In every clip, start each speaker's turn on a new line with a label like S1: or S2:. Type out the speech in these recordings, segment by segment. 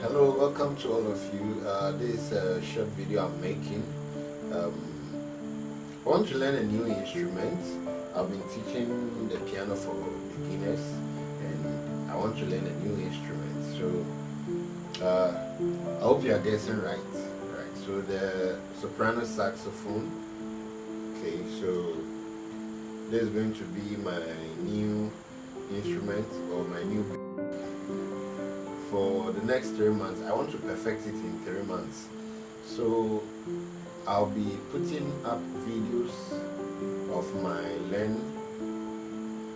S1: Hello, welcome to all of you. This short video I'm making. Um, I want to learn a new instrument. I've been teaching the piano for beginners, and I want to learn a new instrument. So I hope you are guessing right. Right. So the soprano saxophone. Okay. So this is going to be my new instrument or my new. For the next 3 months. I want to perfect it in 3 months. So I'll be putting up videos of my learn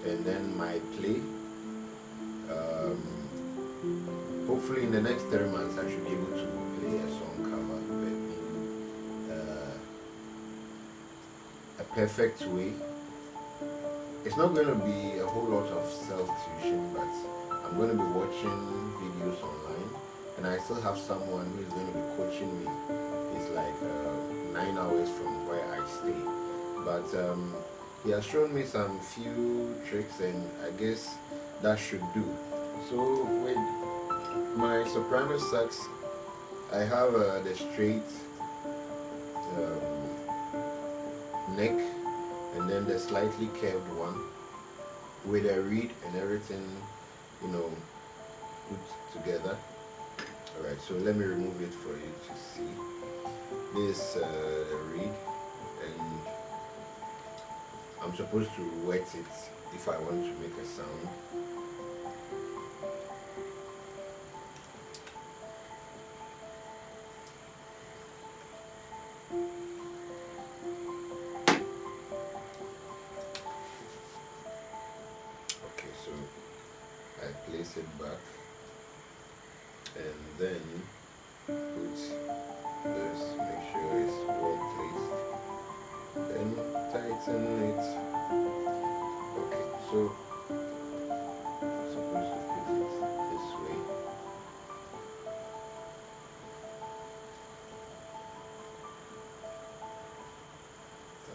S1: and then my play. Hopefully in the next 3 months I should be able to play a song cover in a perfect way. It's not going to be a whole lot of self-tuition, but I'm going to be watching videos online, and I still have someone who is going to be coaching me. It's like 9 hours from where I stay, but he has shown me some few tricks, and I guess that should do. So with my soprano sax, I have the straight neck, and then the slightly curved one with a reed and everything, put together. Alright, so let me remove it for you to see. This reed, and I'm supposed to wet it if I want to make a sound. Okay, so I place it back and then put this, make sure it's well placed, then tighten it. Okay, so I'm supposed to put it this way.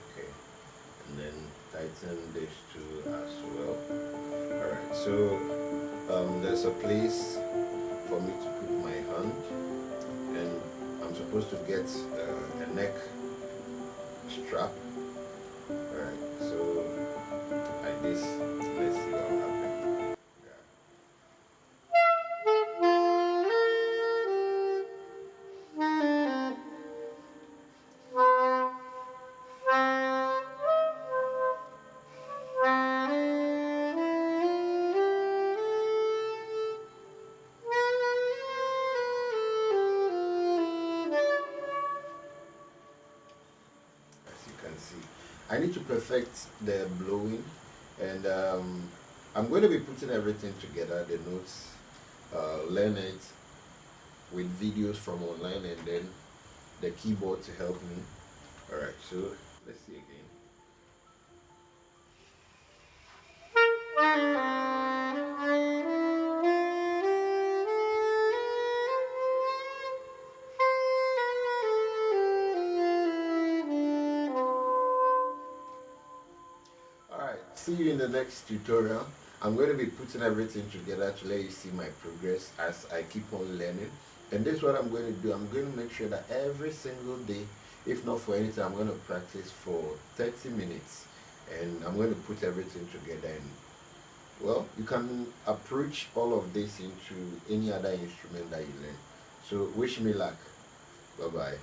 S1: Okay, and then tighten this too as well. Alright, so there's a place for me to put my hand, and I'm supposed to get a neck strap. Alright, so like this. Let's see what will happen. See, I need to perfect the blowing, and I'm going to be putting everything together, the notes, learn it with videos from online, and then the keyboard to help me. Alright, so let's see again. See you in the next tutorial. I'm going to be putting everything together to let you see my progress as I keep on learning. And this is what I'm going to do. I'm going to make sure that every single day, if not for anything, I'm going to practice for 30 minutes. And I'm going to put everything together. And well, you can approach all of this into any other instrument that you learn. So wish me luck. Bye-bye.